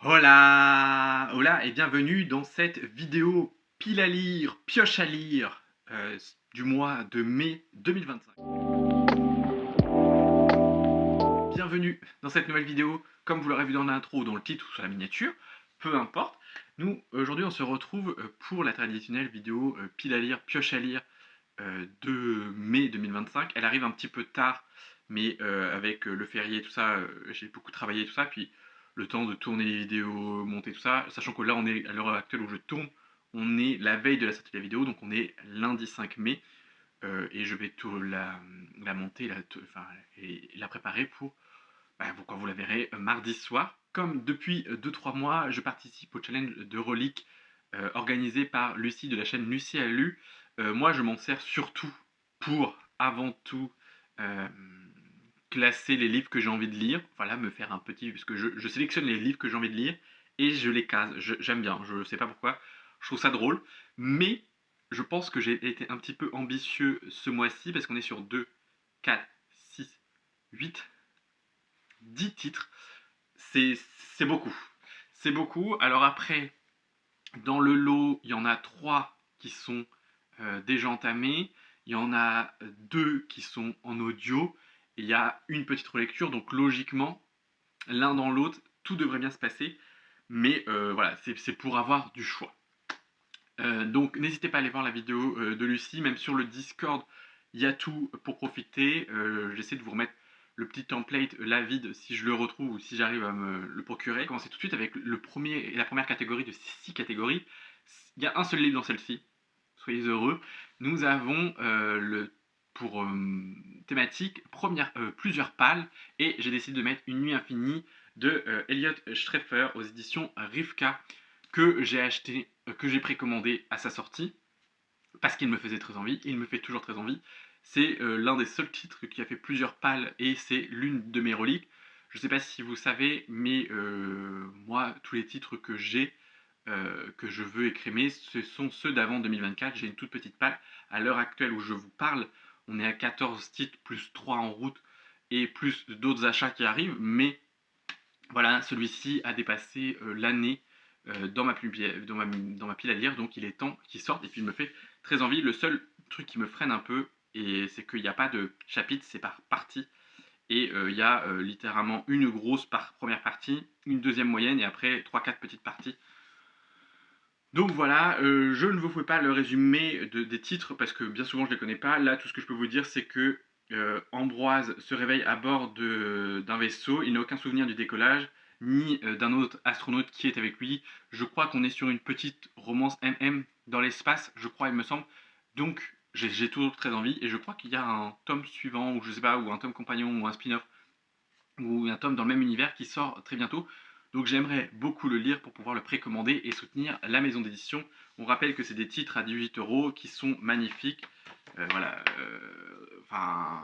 Hola! Hola et bienvenue dans cette vidéo pile à lire, pioche à lire du mois de mai 2025. Bienvenue dans cette nouvelle vidéo, comme vous l'aurez vu dans l'intro, dans le titre ou sur la miniature, peu importe. Nous, aujourd'hui, on se retrouve pour la traditionnelle vidéo pile à lire, pioche à lire de mai 2025. Elle arrive un petit peu tard, mais avec le férié et tout ça, j'ai beaucoup travaillé et tout ça, puis le temps de tourner les vidéos, monter tout ça, sachant que là, on est à l'heure actuelle où je tourne, on est la veille de la sortie de la vidéo, donc on est lundi 5 mai, et je vais tout la monter et la préparer pour, quand vous la verrez mardi soir. Comme depuis 2-3 mois, je participe au challenge de reliques organisé par Lucie de la chaîne Lucie a lu. Moi, je m'en sers surtout pour, avant tout, euh, classer les livres que j'ai envie de lire. Voilà, me faire un petit... Parce que je sélectionne les livres que j'ai envie de lire et je les case. J'aime bien, je ne sais pas pourquoi. Je trouve ça drôle. Mais je pense que j'ai été un petit peu ambitieux ce mois-ci parce qu'on est sur 2, 4, 6, 8, 10 titres. C'est beaucoup. C'est beaucoup. Alors après, dans le lot, il y en a 3 qui sont déjà entamés. Il y en a 2 qui sont en audio. Et il y a une petite relecture. Donc logiquement, l'un dans l'autre, tout devrait bien se passer. Mais voilà, c'est pour avoir du choix. Donc n'hésitez pas à aller voir la vidéo de Lucie. Même sur le Discord, il y a tout pour profiter. J'essaie de vous remettre le petit template, la vide, si je le retrouve ou si j'arrive à me le procurer. Commencer tout de suite avec la première catégorie de 6 catégories. Il y a un seul livre dans celle-ci, soyez heureux. Nous avons pour thématique plusieurs pales, et j'ai décidé de mettre Une nuit infinie de Elliot Schrefer aux éditions Rivka, que j'ai acheté, que j'ai précommandé à sa sortie parce qu'il me faisait très envie. Il me fait toujours très envie. C'est l'un des seuls titres qui a fait plusieurs pales et c'est l'une de mes reliques. Je ne sais pas si vous savez, mais moi, tous les titres que j'ai, que je veux écrémer, ce sont ceux d'avant 2024. J'ai une toute petite palle. À l'heure actuelle où je vous parle, on est à 14 titres, plus 3 en route, et plus d'autres achats qui arrivent. Mais voilà, celui-ci a dépassé l'année dans ma pile à lire, donc il est temps qu'il sorte, et puis il me fait très envie. Le seul truc qui me freine un peu, et c'est qu'il n'y a pas de chapitre, c'est par partie. Et il y a littéralement une grosse première partie, une deuxième moyenne, et après 3-4 petites parties. Donc voilà, je ne vous fais pas le résumé des titres parce que bien souvent je ne les connais pas. Là, tout ce que je peux vous dire, c'est que Ambroise se réveille à bord d'un vaisseau. Il n'a aucun souvenir du décollage, ni d'un autre astronaute qui est avec lui. Je crois qu'on est sur une petite romance MM dans l'espace, je crois, il me semble. Donc j'ai toujours très envie, et je crois qu'il y a un tome suivant, ou je sais pas, ou un tome compagnon, ou un spin-off, ou un tome dans le même univers qui sort très bientôt. Donc j'aimerais beaucoup le lire pour pouvoir le précommander et soutenir la maison d'édition. On rappelle que c'est des titres à 18 € qui sont magnifiques. Voilà, enfin,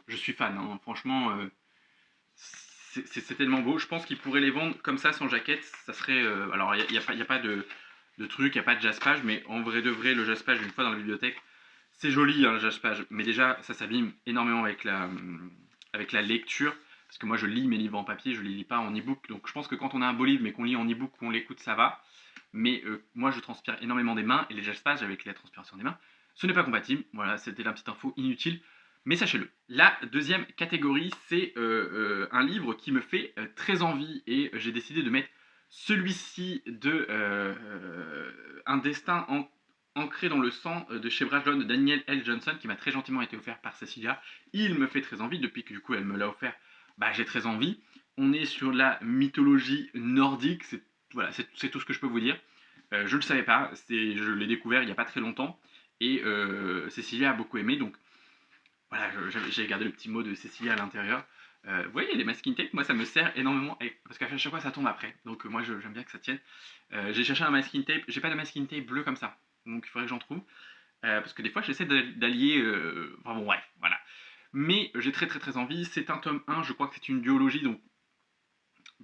je suis fan, hein. Franchement, c'est tellement beau. Je pense qu'ils pourraient les vendre comme ça, sans jaquette. Ça serait, alors il n'y a pas de truc, il n'y a pas de jaspage, mais en vrai de vrai, le jaspage, une fois dans la bibliothèque, c'est joli, hein, le jaspage, mais déjà ça s'abîme énormément avec la lecture, parce que moi je lis mes livres en papier, je les lis pas en e-book. Donc je pense que quand on a un beau livre mais qu'on lit en e-book, qu'on l'écoute, ça va. Mais moi je transpire énormément des mains, et les jaspages avec la transpiration des mains, ce n'est pas compatible. Voilà, c'était la petite info inutile, mais sachez-le. La deuxième catégorie, c'est un livre qui me fait très envie, et j'ai décidé de mettre celui-ci de Un destin ancré dans le sang de chez Brajlon de Daniel L. Johnson, qui m'a très gentiment été offert par Cecilia. Il me fait très envie, depuis que du coup elle me l'a offert, j'ai très envie. On est sur la mythologie nordique, voilà, c'est tout ce que je peux vous dire. Je ne le savais pas, je l'ai découvert il n'y a pas très longtemps, et Cecilia a beaucoup aimé, donc voilà, j'ai gardé le petit mot de Cecilia à l'intérieur. Vous voyez, les masking tape, moi ça me sert énormément, parce qu'à chaque fois ça tombe après, donc moi j'aime bien que ça tienne. J'ai cherché un masking tape, j'ai pas de masking tape bleu comme ça, donc il faudrait que j'en trouve. Parce que des fois j'essaie d'allier. Enfin bon, bref, voilà. Mais j'ai très très très envie. C'est un tome 1, je crois que c'est une duologie, donc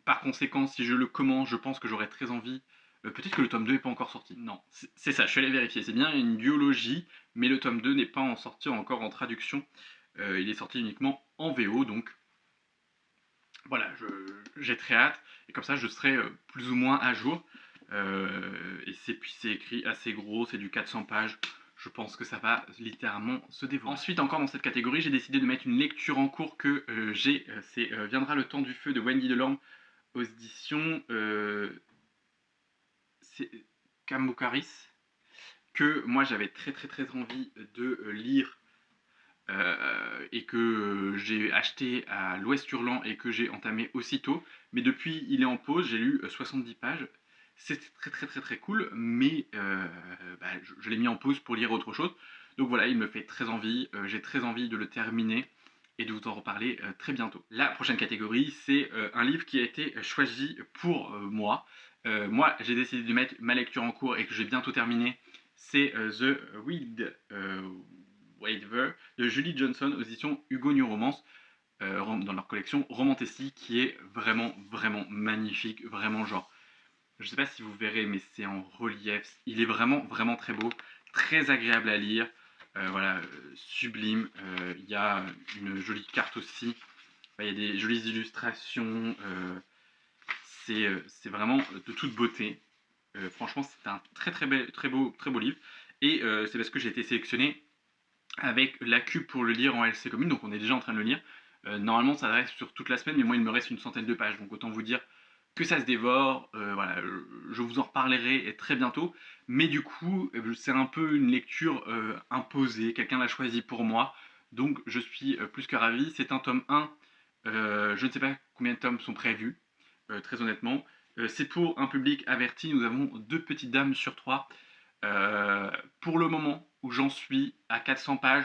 par conséquent, si je le commence, je pense que j'aurai très envie. Peut-être que le tome 2 n'est pas encore sorti. Non, c'est ça, je suis allé vérifier. C'est bien une duologie, mais le tome 2 n'est pas sorti encore en traduction. Il est sorti uniquement en VO, donc voilà, j'ai très hâte, et comme ça je serai plus ou moins à jour. Puis c'est écrit assez gros, c'est du 400 pages. Je pense que ça va littéralement se dévorer. Ensuite, encore dans cette catégorie, j'ai décidé de mettre une lecture en cours que j'ai. C'est Viendra le temps du feu de Wendy Delorme aux éditions Camocaris, que moi j'avais très envie de lire et que j'ai acheté à l'Ouest Hurlant et que j'ai entamé aussitôt. Mais depuis, il est en pause, j'ai lu 70 pages. C'est très cool, mais je l'ai mis en pause pour lire autre chose. Donc voilà, il me fait très envie, j'ai très envie de le terminer et de vous en reparler très bientôt. La prochaine catégorie, c'est un livre qui a été choisi pour moi. Moi, j'ai décidé de mettre ma lecture en cours et que j'ai bientôt terminé. C'est The Wild Waver de Julie Johnson aux éditions Hugo New Romance, dans leur collection Romantasy, qui est vraiment magnifique, vraiment genre. Je sais pas si vous verrez, mais c'est en relief. Il est vraiment très beau, très agréable à lire. Voilà, sublime. Il y a une jolie carte aussi. Il y a des jolies illustrations. C'est vraiment de toute beauté. Franchement, c'est un très beau livre. Et c'est parce que j'ai été sélectionné avec la cube pour le lire en LC commune, donc on est déjà en train de le lire. Normalement, ça reste sur toute la semaine, mais moi, il me reste une centaine de pages, donc autant vous dire que ça se dévore. Voilà, je vous en reparlerai très bientôt. Mais du coup, c'est un peu une lecture imposée. Quelqu'un l'a choisi pour moi, donc je suis plus que ravi. C'est un tome 1. Je ne sais pas combien de tomes sont prévus, très honnêtement. C'est pour un public averti. Nous avons 2 petites dames sur 3. Pour le moment où j'en suis à 400 pages,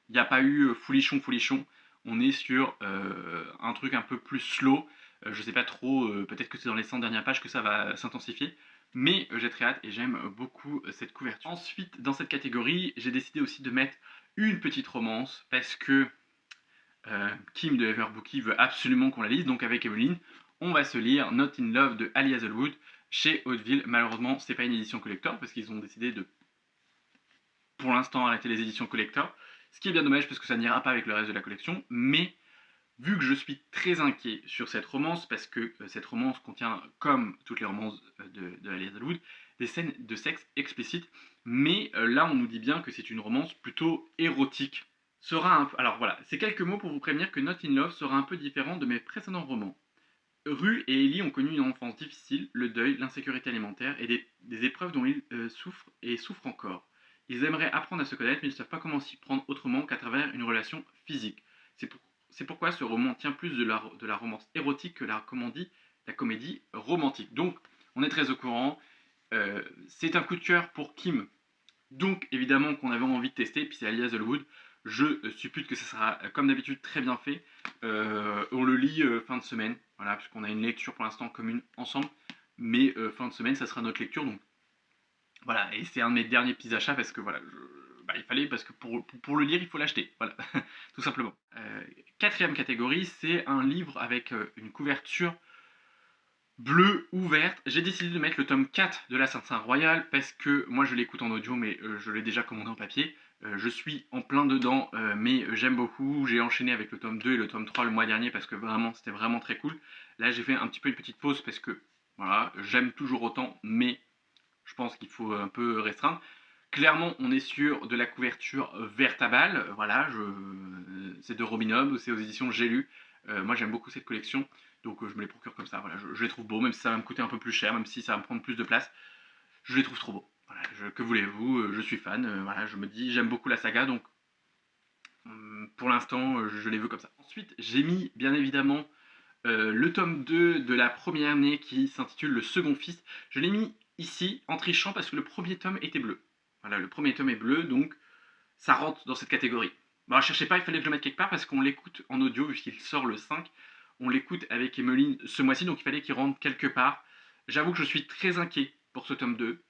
il n'y a pas eu foulichon. On est sur un truc un peu plus slow. Je sais pas trop, peut-être que c'est dans les 100 dernières pages que ça va s'intensifier. Mais j'ai très hâte et j'aime beaucoup cette couverture. Ensuite, dans cette catégorie, j'ai décidé aussi de mettre une petite romance parce que Kim de Everbookie veut absolument qu'on la lise. Donc avec Emeline, on va se lire Not in Love de Ali Hazelwood chez Hauteville. Malheureusement, c'est pas une édition collector parce qu'ils ont décidé de, pour l'instant, arrêter les éditions collector. Ce qui est bien dommage parce que ça n'ira pas avec le reste de la collection. Mais vu que je suis très inquiet sur cette romance, parce que cette romance contient, comme toutes les romances de Ali Hazelwood, des scènes de sexe explicites. Mais là, on nous dit bien que c'est une romance plutôt érotique. Alors voilà, c'est quelques mots pour vous prévenir que Not in Love sera un peu différent de mes précédents romans. Rue et Ellie ont connu une enfance difficile, le deuil, l'insécurité alimentaire et des épreuves dont ils souffrent et souffrent encore. Ils aimeraient apprendre à se connaître mais ils ne savent pas comment s'y prendre autrement qu'à travers une relation physique. C'est pourquoi ce roman tient plus de la romance érotique que la comédie romantique. Donc, on est très au courant. C'est un coup de cœur pour Kim. Donc, évidemment qu'on avait envie de tester, puis c'est Ali Hazelwood. Je suppute que ça sera, comme d'habitude, très bien fait. On le lit fin de semaine, voilà, puisqu'on a une lecture pour l'instant commune ensemble. Mais fin de semaine, ça sera notre lecture. Donc voilà, et c'est un de mes derniers petits achats parce que voilà, il fallait, parce que pour le lire, il faut l'acheter. Voilà, tout simplement. Quatrième catégorie, c'est un livre avec une couverture bleue ou verte. J'ai décidé de mettre le tome 4 de l'Assassin Royal parce que moi je l'écoute en audio, mais je l'ai déjà commandé en papier. Je suis en plein dedans, mais j'aime beaucoup. J'ai enchaîné avec le tome 2 et le tome 3 le mois dernier parce que vraiment c'était vraiment très cool. Là j'ai fait un petit peu une petite pause parce que voilà, j'aime toujours autant, mais je pense qu'il faut un peu restreindre. Clairement, on est sur de la couverture verte à balle. Voilà, c'est de Robin Hood, c'est aux éditions J'ai lu. Moi, j'aime beaucoup cette collection, donc je me les procure comme ça. Voilà, je les trouve beaux, même si ça va me coûter un peu plus cher, même si ça va me prendre plus de place. Je les trouve trop beaux. Voilà, que voulez-vous, je suis fan. Voilà, je me dis, j'aime beaucoup la saga, donc pour l'instant, je les veux comme ça. Ensuite, j'ai mis, bien évidemment, le tome 2 de la première année qui s'intitule Le Second Fils. Je l'ai mis ici en trichant parce que le premier tome était bleu. Voilà, le premier tome est bleu, donc ça rentre dans cette catégorie. Bon, ne cherchez pas, il fallait que je le mette quelque part parce qu'on l'écoute en audio, puisqu'il sort le 5. On l'écoute avec Emeline ce mois-ci, donc il fallait qu'il rentre quelque part. J'avoue que je suis très inquiet pour ce tome 2,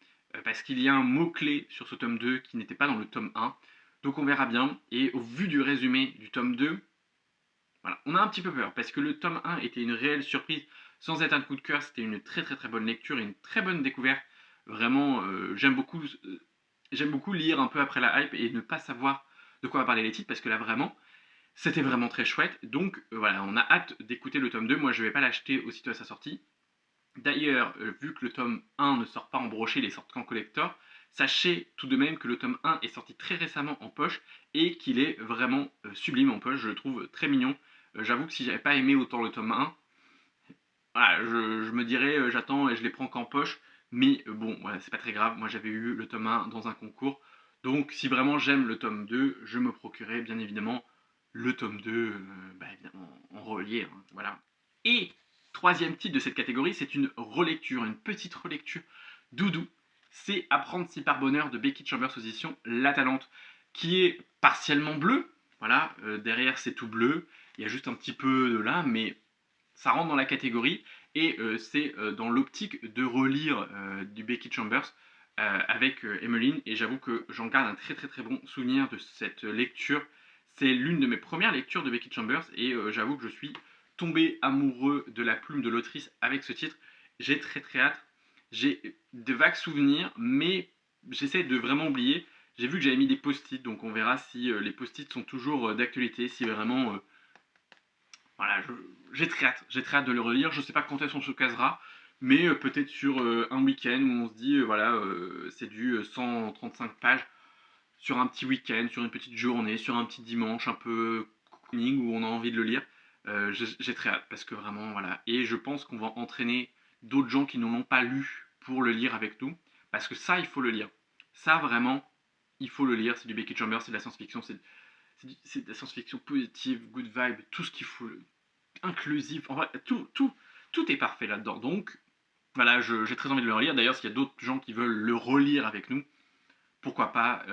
parce qu'il y a un mot-clé sur ce tome 2 qui n'était pas dans le tome 1. Donc on verra bien, et au vu du résumé du tome 2, voilà, on a un petit peu peur, parce que le tome 1 était une réelle surprise, sans être un coup de cœur, c'était une très bonne lecture et une très bonne découverte. Vraiment, j'aime beaucoup lire un peu après la hype et ne pas savoir de quoi va parler les titres, parce que là vraiment, C'était vraiment très chouette. Donc voilà, on a hâte d'écouter le tome 2. Moi, je ne vais pas l'acheter aussitôt à sa sortie. D'ailleurs, vu que le tome 1 ne sort pas en brochet, il est sorti qu'en collector, sachez tout de même que le tome 1 est sorti très récemment en poche et qu'il est vraiment sublime en poche, je le trouve très mignon. J'avoue que si j'avais pas aimé autant le tome 1, voilà, je me dirais j'attends et je les prends qu'en poche, mais bon, voilà, c'est pas très grave. Moi j'avais eu le tome 1 dans un concours, donc si vraiment j'aime le tome 2, je me procurerai bien évidemment le tome 2, bah, évidemment en relié, hein, voilà. Et troisième titre de cette catégorie, c'est une relecture, une petite relecture doudou. C'est Apprendre si par bonheur de Becky Chambers aux éditions La Talente, qui est partiellement bleu. Voilà, derrière c'est tout bleu. Il y a juste un petit peu de là, mais ça rentre dans la catégorie et c'est dans l'optique de relire du Becky Chambers avec Emmeline, et j'avoue que j'en garde un très très très bon souvenir de cette lecture. C'est l'une de mes premières lectures de Becky Chambers et j'avoue que je suis tombé amoureux de la plume de l'autrice avec ce titre. J'ai très très hâte. J'ai de vagues souvenirs, mais j'essaie de vraiment oublier. J'ai vu que j'avais mis des post-it, donc on verra si les post-it sont toujours d'actualité, si vraiment voilà, j'ai très hâte de le relire. Je sais pas quand est-ce qu'on se casera, mais peut-être sur un week-end où on se dit, voilà, c'est du 135 pages, sur un petit week-end, sur une petite journée, sur un petit dimanche un peu cocooning où on a envie de le lire. J'ai très hâte parce que vraiment, voilà. Et je pense qu'on va entraîner d'autres gens qui n'en ont pas lu pour le lire avec nous, parce que ça, il faut le lire. Ça, vraiment, il faut le lire. C'est du Becky Chambers, c'est de la science-fiction, c'est de la science-fiction positive, good vibe, tout ce qu'il faut, inclusif, en vrai, tout est parfait là-dedans. Donc, voilà, j'ai très envie de le relire. D'ailleurs, s'il y a d'autres gens qui veulent le relire avec nous, pourquoi pas,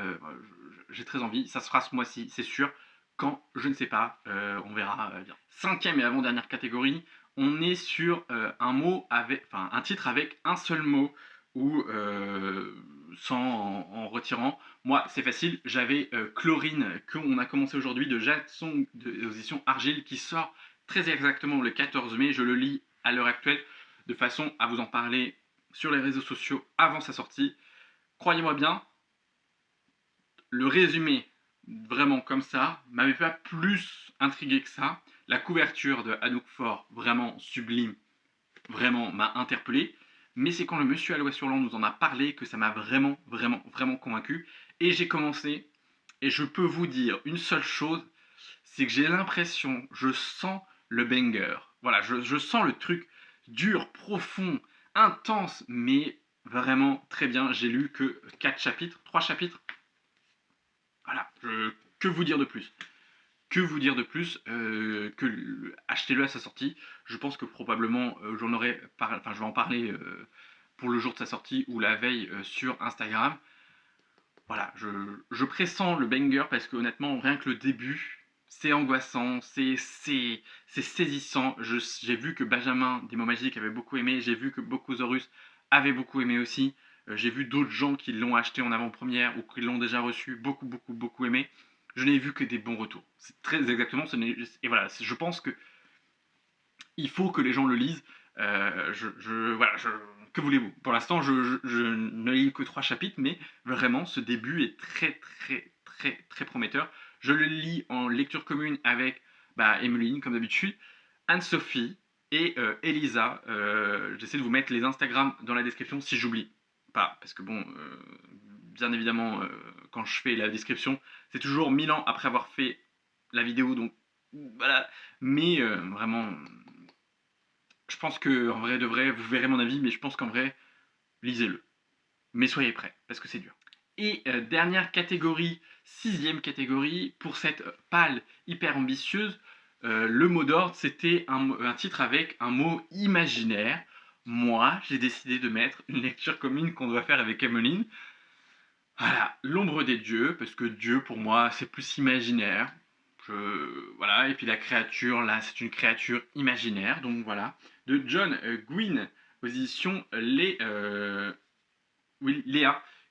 j'ai très envie. Ça se fera ce mois-ci, c'est sûr. Quand, je ne sais pas, on verra bien. Cinquième et avant-dernière catégorie, on est sur un titre avec un seul mot ou sans en retirant. Moi, c'est facile. J'avais Chlorine qu'on a commencé aujourd'hui de Jacques Song de l'édition Argile qui sort très exactement le 14 mai. Je le lis à l'heure actuelle de façon à vous en parler sur les réseaux sociaux avant sa sortie. Croyez-moi bien, le résumé, vraiment comme ça, m'avait pas plus intrigué que ça. La couverture de Anouk Fort, vraiment sublime, vraiment m'a interpellé. Mais c'est quand le monsieur à l'Ouest-sur-Land nous en a parlé que ça m'a vraiment, vraiment, vraiment convaincu. Et j'ai commencé, et je peux vous dire une seule chose, c'est que j'ai l'impression, je sens le banger. Voilà, je sens le truc dur, profond, intense, mais vraiment très bien. J'ai lu que 4 chapitres, 3 chapitres. Voilà, que vous dire de plus? Que vous dire de plus achetez-le à sa sortie. Je pense que probablement je vais en parler pour le jour de sa sortie ou la veille sur Instagram. Voilà, je pressens le banger parce que honnêtement, rien que le début, c'est angoissant, c'est saisissant. J'ai vu que Benjamin des mots magiques avait beaucoup aimé, j'ai vu que Bokosaurus avait beaucoup aimé aussi. J'ai vu d'autres gens qui l'ont acheté en avant-première ou qui l'ont déjà reçu, beaucoup, beaucoup, beaucoup aimé. Je n'ai vu que des bons retours. C'est très exactement. Et voilà, je pense que il faut que les gens le lisent. Voilà, que voulez-vous? Pour l'instant, je ne lis que 3 chapitres, mais vraiment, ce début est très, très, très, très prometteur. Je le lis en lecture commune avec Emmeline, comme d'habitude, Anne-Sophie et Elisa. J'essaie de vous mettre les Instagram dans la description si j'oublie pas, parce que bon, bien évidemment, quand je fais la description, c'est toujours 1000 ans après avoir fait la vidéo, donc voilà. Mais vraiment, je pense que en vrai de vrai, vous verrez mon avis, mais je pense qu'en vrai, lisez-le. Mais soyez prêts, parce que c'est dur. Et dernière catégorie, sixième catégorie, pour cette pale hyper ambitieuse, le mot d'ordre, c'était un titre avec un mot imaginaire. Moi, j'ai décidé de mettre une lecture commune qu'on doit faire avec Emmeline. Voilà, l'ombre des dieux, parce que Dieu, pour moi, c'est plus imaginaire. Voilà, et puis la créature, là, c'est une créature imaginaire, donc voilà. De John Gwynne, aux éditions Léa,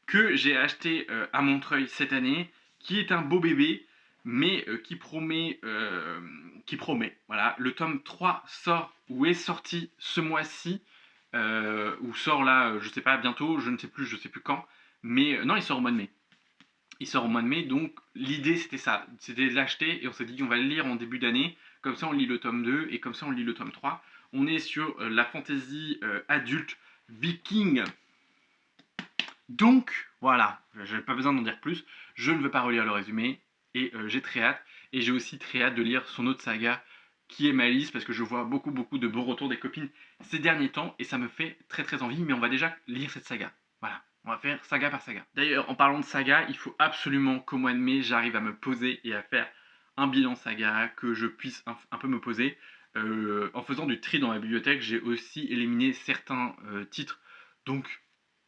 que j'ai acheté à Montreuil cette année, qui est un beau bébé, mais qui promet. Voilà, le tome 3 sort, ou est sorti ce mois-ci, ou sort là, je sais pas, bientôt, je ne sais plus quand, mais non, il sort au mois de mai. Il sort au mois de mai, donc l'idée c'était ça, c'était de l'acheter et on s'est dit qu'on va le lire en début d'année, comme ça on lit le tome 2 et comme ça on lit le tome 3. On est sur la fantasy adulte viking. Donc voilà, je n'ai pas besoin d'en dire plus, je ne veux pas relire le résumé et j'ai très hâte. Et j'ai aussi très hâte de lire son autre saga qui est Malice parce que je vois beaucoup de bons retours des copines ces derniers temps et ça me fait très envie, mais on va déjà lire cette saga. Voilà, on va faire saga par saga. D'ailleurs, en parlant de saga, il faut absolument qu'au mois de mai, j'arrive à me poser et à faire un bilan saga, que je puisse un peu me poser. En faisant du tri dans ma bibliothèque, j'ai aussi éliminé certains titres, donc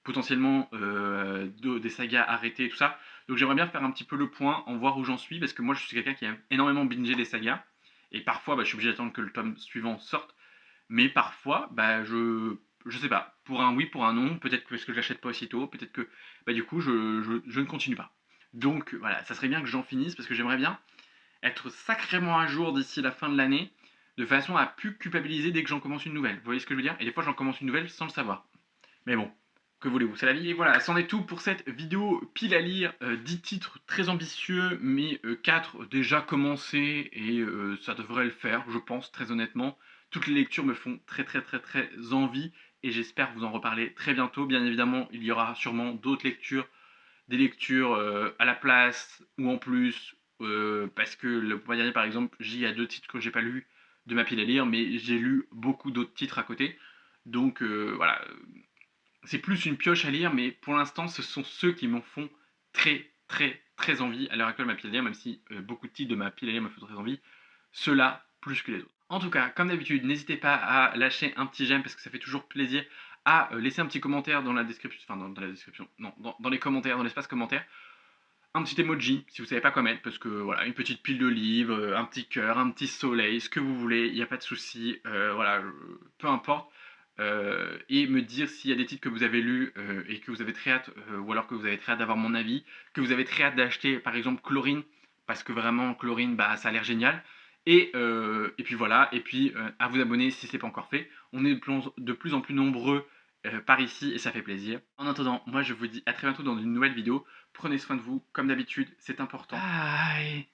potentiellement des sagas arrêtées et tout ça. Donc j'aimerais bien faire un petit peu le point, en voir où j'en suis, parce que moi je suis quelqu'un qui aime énormément binger les sagas, et parfois je suis obligé d'attendre que le tome suivant sorte, mais parfois je sais pas, pour un oui, pour un non, peut-être parce que je l'achète pas aussitôt, peut-être que du coup je ne continue pas. Donc voilà, ça serait bien que j'en finisse, parce que j'aimerais bien être sacrément à jour d'ici la fin de l'année, de façon à plus culpabiliser dès que j'en commence une nouvelle. Vous voyez ce que je veux dire? Et des fois j'en commence une nouvelle sans le savoir. Mais bon, que voulez-vous, c'est la vie. Et voilà, c'en est tout pour cette vidéo pile à lire. 10 titres très ambitieux, mais 4 déjà commencés, et ça devrait le faire, je pense, très honnêtement. Toutes les lectures me font très envie, et j'espère vous en reparler très bientôt. Bien évidemment, il y aura sûrement d'autres lectures, des lectures à la place ou en plus, parce que le mois dernier, par exemple, j'y a 2 titres que j'ai pas lus de ma pile à lire, mais j'ai lu beaucoup d'autres titres à côté. Donc voilà, c'est plus une pioche à lire, mais pour l'instant, ce sont ceux qui m'en font très envie à l'heure actuelle, ma pile à lire, même si beaucoup de titres de ma pile à lire me font très envie. Ceux-là, plus que les autres. En tout cas, comme d'habitude, n'hésitez pas à lâcher un petit j'aime parce que ça fait toujours plaisir, à laisser un petit commentaire dans la description, enfin dans la description, non, dans les commentaires, dans l'espace commentaire, un petit emoji si vous savez pas quoi mettre, parce que voilà, une petite pile de livres, un petit cœur, un petit soleil, ce que vous voulez, il n'y a pas de souci, voilà, peu importe. Et me dire s'il y a des titres que vous avez lus et que vous avez très hâte, ou alors que vous avez très hâte d'avoir mon avis, que vous avez très hâte d'acheter par exemple Chlorine, parce que vraiment Chlorine, bah, ça a l'air génial. Et puis voilà, et puis à vous abonner si ce n'est pas encore fait. On est de plus en plus nombreux par ici et ça fait plaisir. En attendant, moi je vous dis à très bientôt dans une nouvelle vidéo. Prenez soin de vous, comme d'habitude, c'est important. Bye.